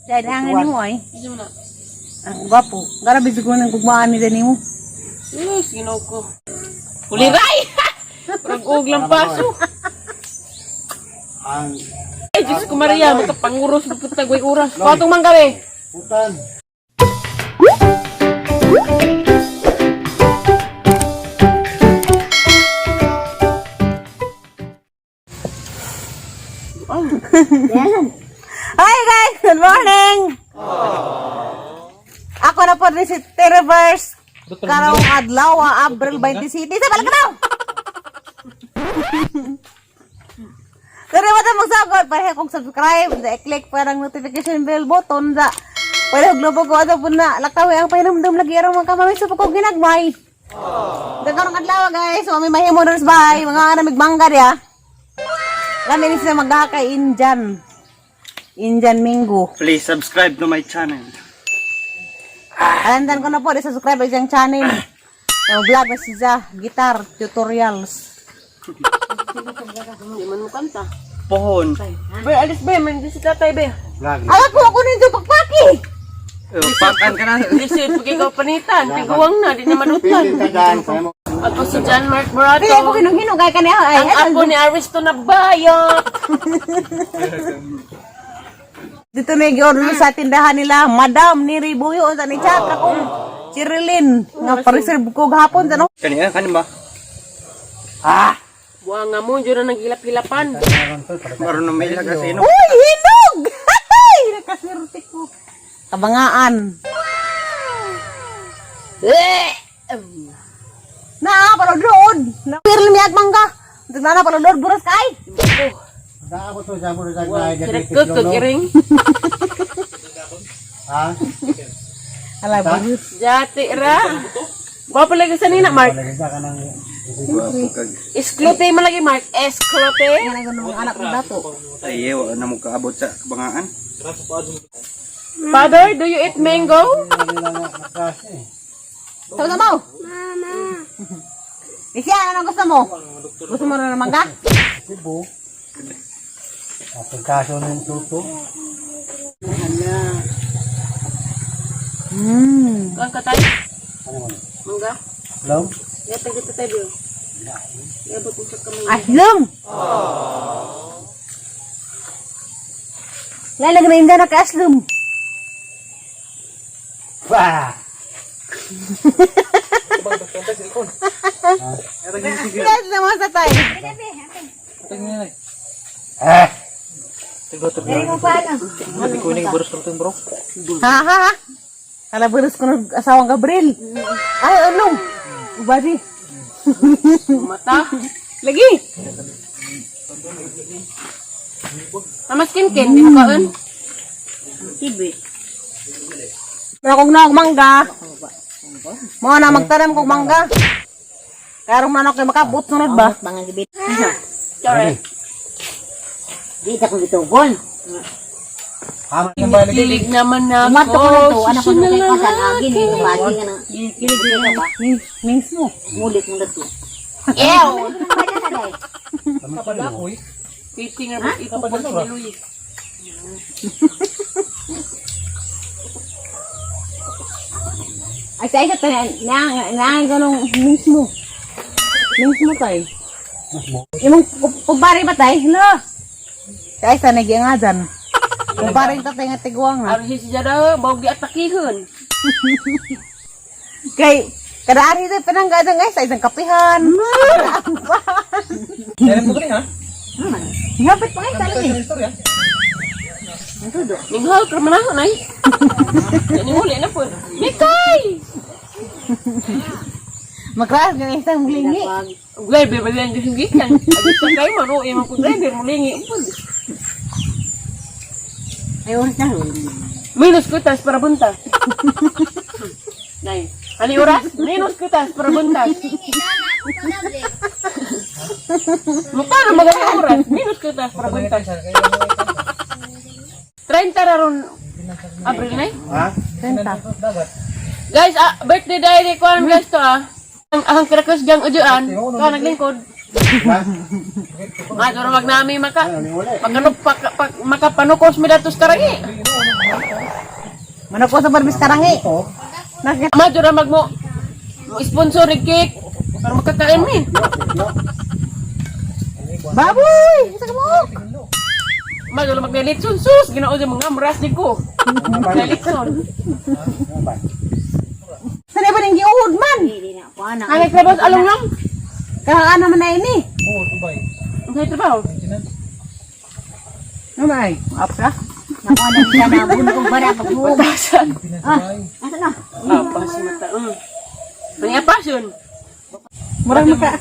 Dahil hangin mo ay. Isa mo na. Ang gwapo. Grabe siguro ng gugmaan ni Dani mo. Yes, ginaw ko. Kuliray! Parang lang paso. Ay, Diyos ko Maria, makapanguros na puta guay oras. Patong man kami. Putan. Hi guys! Good morning! Ako na po rin si T-Reverse. Karong adlaw, April 27. Sa balik na! Pero wala magsagot. Pwede kong subscribe. I-click parang notification bell button. Pwede kong lupo ko. Ano po na. Lakawi ang pahinamdam lagi. Arang mga kamamay. So po kong ginagmay. Karong adlaw guys. So may mahimoders bay. Mga namigmangga ya. Kami ni sila magkakay Indian Mingo. Please subscribe to my channel. Alandan ko na po, subscribe sa channel. Yung vlog na siya, guitar, tutorials. Hindi man mo kanta. Pohon. Be, alis be, man di si tatay be. Alam ko, ako nito pagpaki. Pakan ka na. Kasi pag ikaw panitan, tiguang na, di naman utan. Ako si John Mark Morato. Kaya ako hinong-hinong, kaya kaniya. Ang apo ni Aristo na bayot. Dito na yung sa tindahan nila, Madam ni Ribuyo, sa ni Chat, ako, si Rilin, nga pa-reserve ko gahapon, ano? Kanina, kanin ba? Buwang nga mo, dyan na nagilap-hilapan. Maroon na may ilaga sa ino. Uy, hinog! Nakasirti ko. Kabangaan. Palodod. Piril miyag mangga. Tignan na palodod, buras kay. Kirekot ko, kiring. Ala, buras. Jati ra. Bawa pala ka sanina, Mark. Isklote mo lagi, Mark. Isklote. Yan ang anak ng dato. Ay, wala na mo kaabot sa kabangaan. Father, do you eat mango? Sabi mo? Mama. Isya, anong gusto mo? Gusto mo na ng mangga? Ibo. Kaso ng tuto. Kuan ka tayo? Mangga? Hello? Yata kita tayo. Yabot mo sa kamay. Aslum! Lalag na yung danak aslum. Wah! Yes, naman sa tayo. Ha, ha, ha. Kalabaros ko ng asawang Gabriel. Ay, anong? Ubadi. Mata. Lagi. Amas kin-kin, di mo kaon? Sibi. Pero kung na mangga. Mga na magtanim kong mangga. Karong manok na makabot sunod ba? Mga gibit. Sorry. Di ka kong gitubol. Kilig naman na Umat ko na to. Anak ko Susunod na lang kayo pasalagin. Bati nga nang kilig ka ba? Mings mo. Mulit mo na to. Ew! Kapag ako eh. Piting na ito po si Luis. Ay, sa isa tayo. Naangin ko nung mings mo. Mings mo tayo. Yung pabari ba tayo? Hala. Sa isa nagyan nga dyan. Pabari tatay nga tiguang na. Ano si Jada, bawag di atakihon. Kay, kada ari ito pinanggadang ay sa isang kapihan. Meron mo rin ha? Hapit pa kayo talaga eh. Istorya? Ninghal, kermanahon ay. Yan huli na po. Mikay! Magkakas ng isang lingi. Uglay, bebali ang gisingikan. Agad sa kayo, maro, yung mga driver, mulingi. Ay, oras na. Minus kutas para buntas. Nay, ani oras? Minus kutas para buntas. Mukha na magaling oras. Minus kutas para buntas. 30 na ron. April na Ha? Renta. Guys, birthday diary ko ang guys to Ang kirakas diyang ujuan. Ito naglingkod. Doon magnami makapanukos mi datos karagi. Ano ko sa barbis karangi? Nakita. Madyo ra mag mo sponsor rig cake para makakain mi. Baboy! Isa ka mo! Madyo ra maglilitson sus ginao sa mga amras ni ko. Lilitson. Saan ba nang giuhod man? Ang trabaho along lang. Kahaan naman na ini. Oo, tubay. Ang trabaho. Namay, apra. Nakuha siya na bunong bara pagbuog. Basan. Asa na? Apa si mata. Ang passion. Murang maka.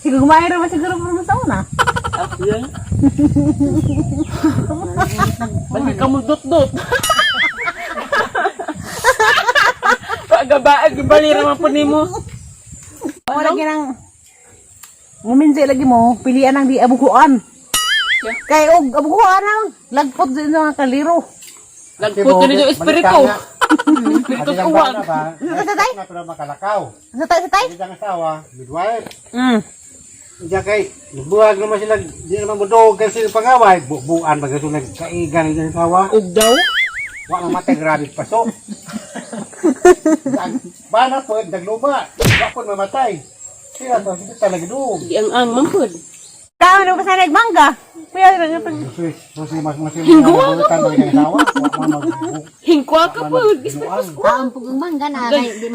Siguro kumain naman siguro para sa una. Ako yan. Balik ka mong dot-dot. Pagabaan, gibali naman po ni mo. Wala ginang nguminsi lagi mo, pilian ang di abukuan. Kay og abukuan lang, lagpot din mga kaliro. Lagpot na yung espiritu. Espiritu sa uwag. Sa tay? Na pero makalakaw. Sa tay? Hindi ang asawa, midwife. Mm. Diya kay buwag naman sila, di naman budog kasi pangaway, buuan baga sila kaigan ng asawa. Ug daw. Wa na matay grabe paso. Bana po dagluba, wa po mamatay. Sila to talaga do. Di ang mampud. Kao na ba sa nagmangga? Kuya ra pag Susi mas bukan bagi asawa, wa mag Hingkwa ka po. Taon pug mangga na kay di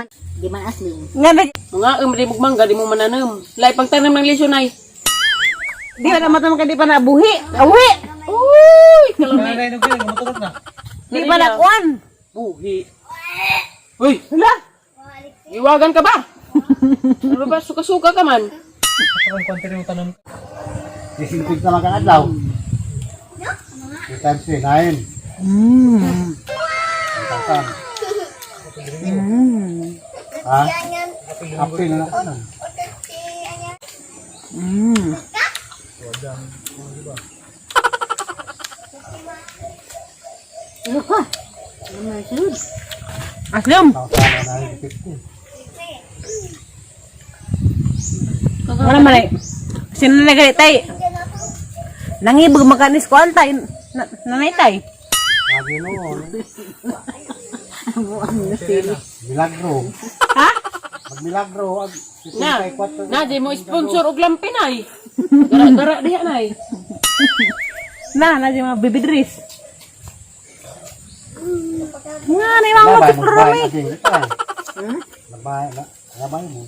man asling. nga Mga di mo mangga, di mo mananam. Lay pagtanim ng lisonay. di pa naman ka di pa nabuhi. Awi. Uy! Kalamay. Di pa na kuan. Buhi. Uy! Hala. Iwagan ka ba? Ano ba? Suka-suka ka man. Disimpig naman kang adlaw. Times 9. Ang ha? Apil na kanan. Ano ka? Ano sunod? Aslam. Tawag na yung 50. Wala man ay. Sino na gali tay? Nangibog makanis kuan tay. Nanay tay. Lagi noon. Milagro. Ha? Pag milagro, Na, di mo sponsor og lampinay. Gara-gara diha nay. Na di mga bibidris. Nga na yung mga magsiprami. Labay mo.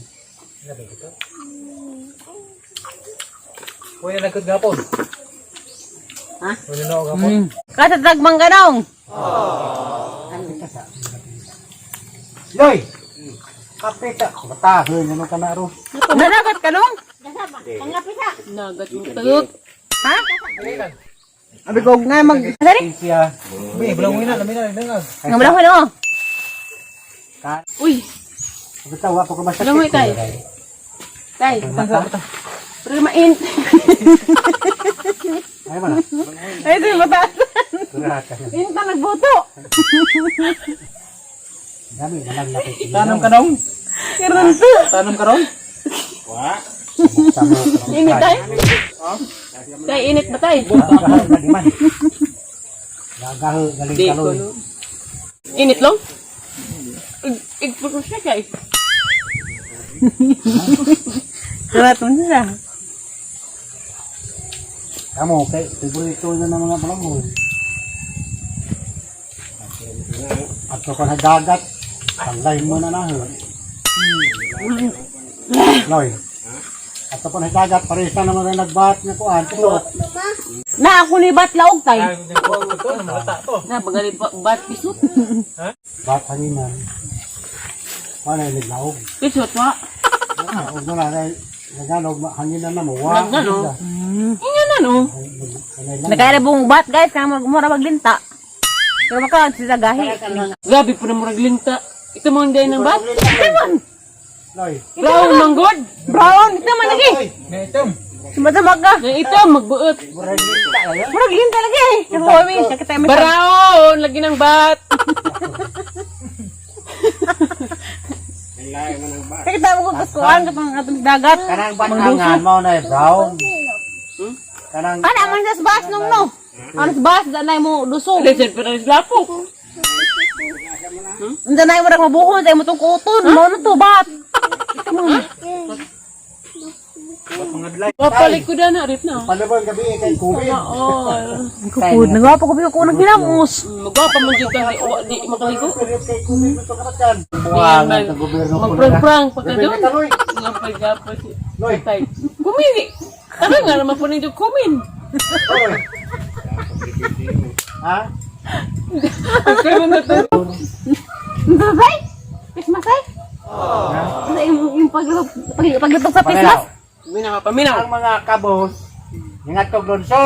Kuya nagkot gapon. Ha? Kuya na ako gapon. Kasi dragmang ganong. Yoy! Kapita. Batahoy, ano ka na ro? Nanagat ka nung? Nagat mo tayot. Ha? Abi ko nga mag... Sari? Siya. Uy, bulang na, lamin na, nangag. Nga mo lang ano? Uy! Bitaw, ako ka basta. Alam mo, Tay. Tay, pero main. Ay, mana? Ay, ito yung mataas. Kurahat ka na. Yung ta nagboto. Dami, malang lapit. Tanong ka nung? Kiran to. Tanong ka ron? Tama. Init tay? Tay, init ba tay? Gagaho, galiman. Gagaho, galing Di kaloy. ko. Init lang? Igpulong siya kay. Kirat mo siya. Kamu, kay favorito na ng mga palamon. At so ka nagdagat, tanglayin mo na nahon. Loy. At so ka nagdagat, pares na naman na nagbahat nga kuhan. Tulot. Na ako ni bat laog tay. Ay, ito, namata to. Na, pagalit ba, bat pisot? Bahat hanginan. Wala yung naglaog. Pisot wa. Huwag mo na, naganog, hanginan na mo. Wala. Nagano? Ingan na no? Nagkaya bong bat guys, kaya mura maglinta. Pero maka sila gahi. Grabe po na murag linta. Ito mo hindi ng bat? Loy. Brown ng good. Brown, ito man lagi. Nga itom. Sumadamag ka. Na ito, magbuot. Mura linta lagi eh. Kasi kami, sakit tayo masya. Brown! Lagi ng bat. Sakit tayo mo kuskuhan kapag atong dagat. Kanang banangan mo na brown. Kanang Kana man sa bas nung no. Ano sa bas, danay mo lusog. Lesson pa rin lapok. Unsa na mo mabuhon sa imong tungkuton. Mo na to bat. Papalik ko na rip na. Palabang gabi kay COVID. Oo. Kupud nagawa pa ko biyo ko nang ginamos. Magwapa man jud ka di makaligo. Kay COVID ito karatan. Buwan ang gobyerno. Magprang pagka doon. Kaloy. Nga pagapa si Loy. tay. Kumini. Ano nga naman po ninyo kumin. Ha? Kaya mo na to. Babay. Christmas ay. Ano yung paglutok sa Christmas? Paminaw, paminaw. Ang mga kabos ningatog lonsod.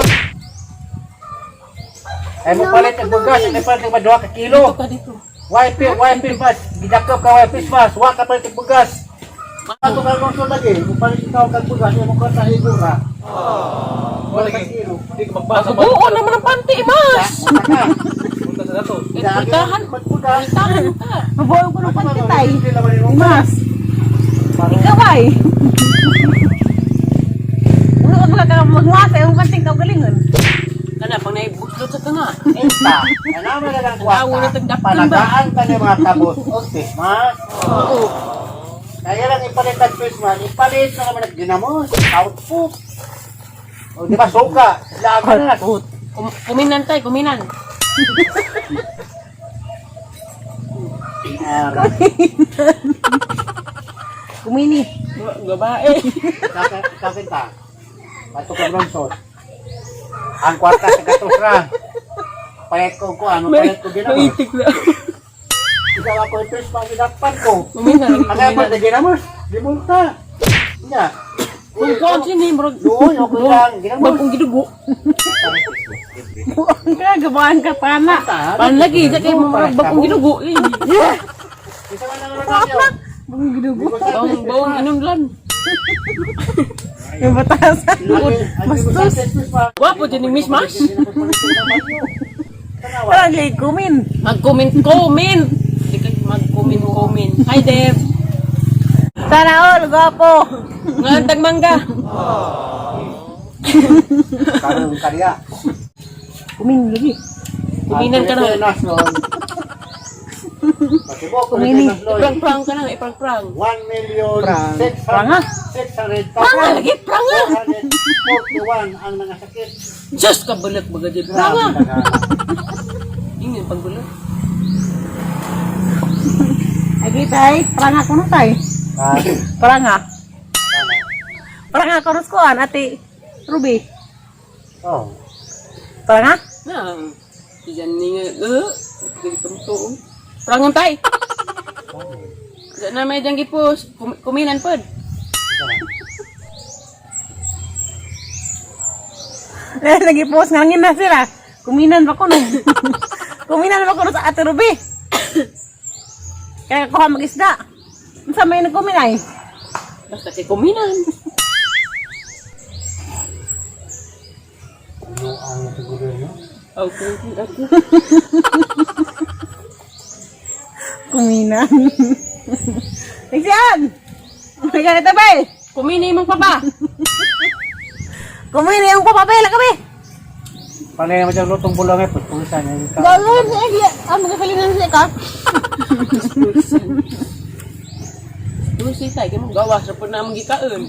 Ay mo palit ang bugas, hindi pa rin madua ka kilo. Dito ka dito. YP mas, gidakop ka YP mas, wa ka palit ang bugas. Mato ka lonsod lagi, mo palit ikaw kag bugas, mo ka sa higura. Wala ka kilo. Hindi ka magbasa ba? Oo naman ang panty, mas. Mata Punta sa dato. ka. Tahan. Magbugas. Tahan ka. Mabuhon ko ng pantitay. Hindi naman yung Mas. Ikaw ay. Huwag ka magwasa yung panting kau galingon. Kana pang naibutlot sa tanga. Insta. Ano mo na lang Awo na kwata. tagdaktan ba? Palagaan ka ng mga kabos. O Christmas. Oo. Kaya lang ipalit ang Christmas. Ipalit na naman ang ginamos. Output. O di ba suka? Laban na. Kuminan tayo, kuminan. Kumini. Babae. Kakinta. Pato ka bronsos. Ang kwarta sa katusra. Payat ko ano payat ko ginamos. Maitik na. Ikaw ako yung Christmas ginakpan ko. Kuminan. Ang apa na ginamos? Limulta. Nya. Kung kuwan siya ni, bro. Doon ako lang ginamos. Bagong gidugo. Kaya gabahan ka pana. Pan lagi, siya kayo mga bagong gidugo. Isa man lang naman Bung gidugo. Bawang inom lang. Yung batasan. Mastos. Wapo dyan ni Miss Mas. Parang lay kumin. Mag-comment. Hindi ka mag-comment. Hi, Deb. Sana all, gwapo. Ngantag mangga. Karong karya. Kumin lagi. Kuminan ka na. Kumini. Iprang-prang ka na, iprang-prang. 1,600,000 Pranga. Pranga lagi, pranga. 441 ang nangasakit. Diyos ka balat baga dyan. Pranga. Ingin pagbalat. Ay tay, pranga ko na tay. Pranga. Pranga ko ruskoan ati Ruby. Oh. Na, Pranga? diyan ni Jadi tumtuong. Prangon tay. Diyan na may dyan gipos. Kuminan pod. Lagi post ngangin na sila. Kuminan pa ko no. Kuminan pa ko no sa ati Ruby. Kaya kuha mag-isda. Sa may nagkuminay. Basta kay kuminan. Ano ang siguro niyo? Okay. Kuminan. Nagsiyan! May ganito ba eh? Kumini mong papa. Kuminan yung papapela kami. Panay naman dyan lutong bulang eh. Pagpulisan niya. Gagawin siya eh. Magkakalinan siya ka. Terus tay kay mong gawas ra pod na mong gikaon.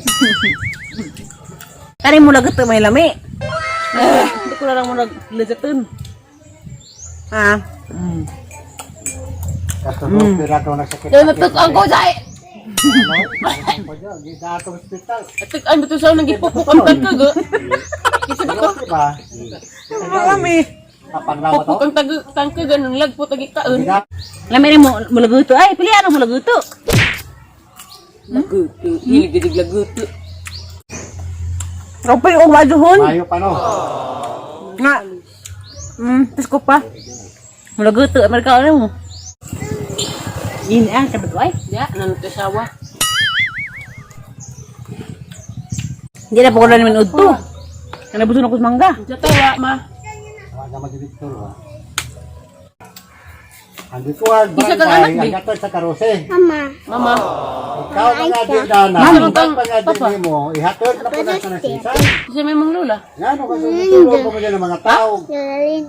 Kani mo lagot may lami. Hindi ko lang mo naglagatun. Ha? Katulog pirado na sakit. Dahil natukang ko say. Di datong hospital. Atik ay betul sa nang gipupukon ka ga. Kisa ba ko? Diba? Lami. Kapanglawa to? Pupukon tag ka ganun lagpo tag gikaon. Lami rin mo laguto. Ay, pilihan mo laguto. Laguto, ilig laguto. Kapay o waduhon. Mayo pa no? Nga. Tis ko pa. Laguto. Amerika ano mo? Ini ang kabagay. Ya, nanot sawa. Hindi na po ko na naman udto. Kanabuso na ko sa mangga. Sa tawa ma. Wala magdidiktor ba? Ang dituan, Isa kang barangay, anak, ang gatod sa karose. Mama. Ikaw mga di dana. Ang pangadi mo, ihatod na po na sa nasisay. Isa may mong lula. Yan, o kasi tutulog mo dyan ng mga tao.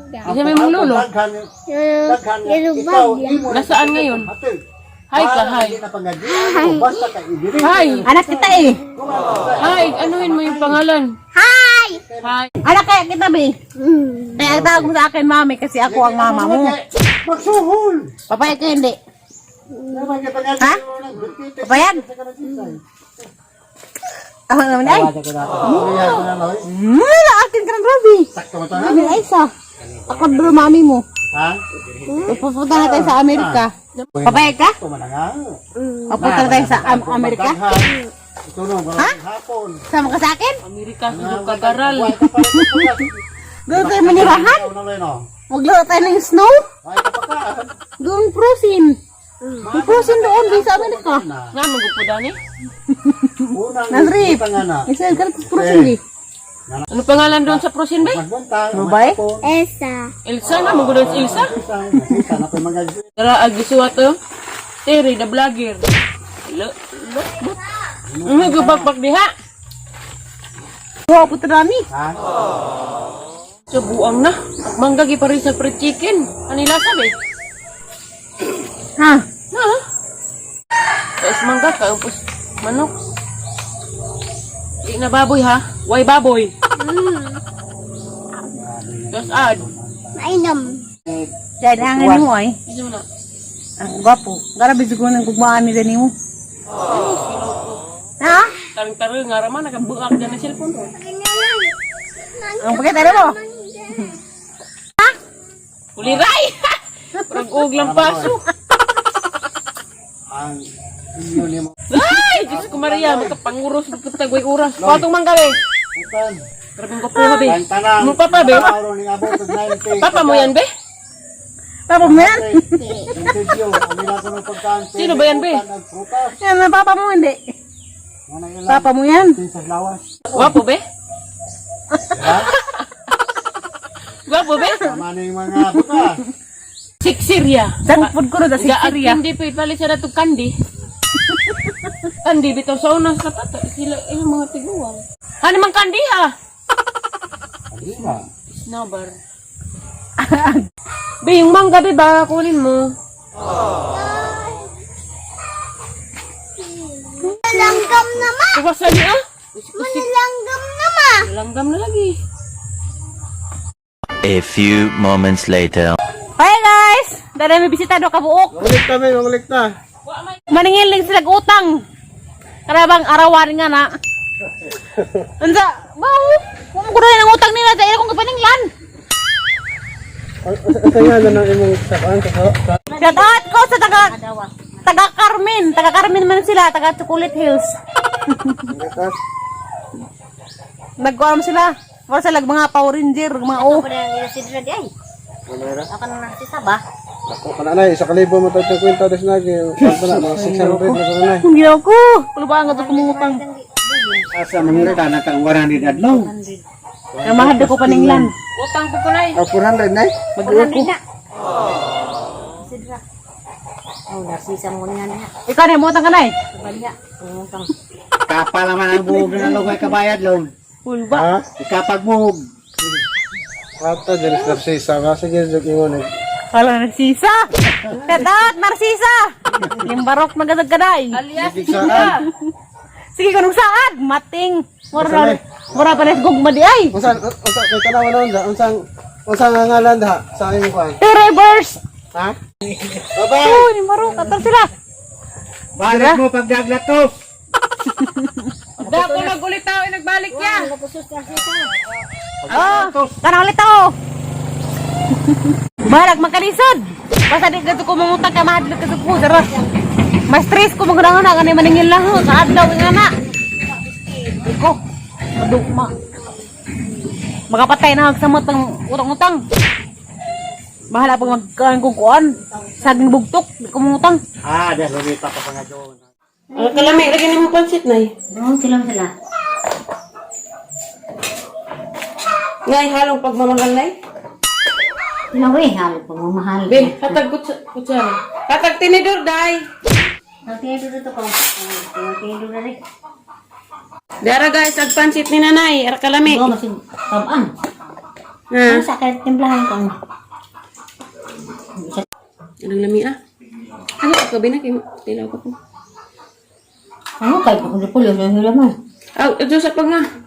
Isa may mong lulo. Daghan, ikaw, imo. Nasaan ngayon? Hatod. Hi ka, hi. Hindi na pangadi. Ano, basta ka ibili. Hi. Anak kita eh. Hi. Anuhin mo yung pangalan. Hi! Hi. Anak kaya kita, be. Kaya ang tawag mo sa akin, mami, kasi ako ang mama mo. Magsuhol. Papayag ka hindi. Ha? Papayag? Ako naman ay. Naakin ka ng Robbie. Sakto mo ito na? Sabi na isa. Ako bro, mami mo. Ha? Pupunta na tayo sa Amerika. Papayag ka? Ito man na nga. Pupunta na tayo sa Amerika? Ito nung hapon. Sama ka sa akin? Amerika, sudok kagaral. Doon tayo manirahan? Maglaro tayo ng snow? Doon frozen. May frozen doon, di sa Amerika. Nga, magpupuda ni. Nasrip. Isa ka frozen di. Ano pangalan doon sa Prosin, be? Mabay? Elsa na, magulong si Elsa. Tara, agisuwa to. Terry, the vlogger. Gubak-bak diha. Wow, puto nami. So, buang na. Manggagi pa rin sa fried chicken. Kanila sabi. Ha? Ha? Tapos mangga ka, tapos manok. Di na baboy ha? Why baboy? Tapos add. Mainom. Dahil hangin mo ay. Isa mo na. Ang gwapo. Garabi siguro ng gugmaan nila ni mo. Ha? Tarong-tarong nga raman, nakabuak na ng cellphone ko. Ang pagkatala mo? Kuliray! Prag-ug lang paso. Ang inyo ni mo. Ay! Diyos ko Maria, magkapanguros na putagway oras. Patong man kami. Utan. Karabang kapuha, be. Ang tanang. Mo papa, be? Araw ni abot og 90. Papa mo yan, be? Papa mo yan? Ang video, ang nila ko ng pagkaan. Sino ba yan, be? Ang prutas. Yan na papa mo hindi. Ano yun lang? Papa mo yan? Sa lawas. Guwapo, be? Ha? Guwapo, be? Tama na yung mga butas. Siksirya. Junk food ko na sa Gaat Syria. hindi pa ipalit sa datong kandi. Kandi bitaw sa unang sapata. Sila yung mga tiguan. Ano mang kandi ha? Hindi ba? Snabar. Be, yung mangga be ba? Kunin mo. Langgam naman! Kawasan niya ah? Langgam naman! Langgam na lagi. A few moments later. Hi guys! Dada may bisita do kabuok. Mangulik na. Maningiling sila utang. Karabang arawan nga na. Unsa? Bao! Kung ko rin ang utang nila dahil akong kapaninglan. Shout out ko sa taga Carmen. Taga Carmen man sila. Taga Chocolate Hills. Nagkuam sila. Para sila mga Power Ranger. Mga Ako na yung sidra di ay. Ako na nagsisaba. Ako kananay, 1,000 mo tayo ng kwenta des nagi. Kanto na mga 600 na kananay. Ang ginaw ko. Kulubaan nga ito kumungutang. Asa mangita na kang 100 adlaw. Namahad ko paninglan. Utang ko kunay. 400 nay. Mag-uwi ko. Sidra. Oh, narsisa mo nga niya. Ikaw na, mutang ka na eh. Banya. Umutang. Kapal naman ang buhog na lugay kabayad long. Full ba? Ikapag buhog. Ata jenis narsisa nga sige jud ingon eh. Wala narsisa. Tetat, narsisa. Yung barok magadag-gaday. Alias, Saan? Sige, kanong saad. Mating. Mura pa na gugma di ay. Unsa kay tanaw na unsa nga ngalan da sa imong kuan? Reverse. Ha? Baba. Oh, ni marok. Katal sila. Balik mo pag daglatos. Dako nagulit tao, nagbalik niya. Oh, kanang ulit ako. Balag magkalisod. Basta di ka ko mangutang ka mahadlok ka sa puder. Mas stress ko maguna na kanay maningil lang ho sa adlaw nga na. Iko. Madugma. Magapatay na agsamot ng utang-utang. Bahala pag magkukuan. Saging bugtok, di ko mangutang. Ah, des lumita pa nga doon. Ang kalami, lagyan mo pansit na eh. Doon sila sila. Ngay, halong pagmamahal na eh. Sila we, halo pagmamahal. Be, hatag kutsara. Hatag tinidor, day. Nagtiyo dito ko. Nagtiyo dito rin. Dara guys, agpansit ni nanay. Ara kalami. Oo, masig tabang. Ha? Ang sakit timplahan ko. Anong lami ah? Ano ka kabi na kay tilaw ko po. Ano kay ko pulo yung laman. Ah, ito sa pag nga.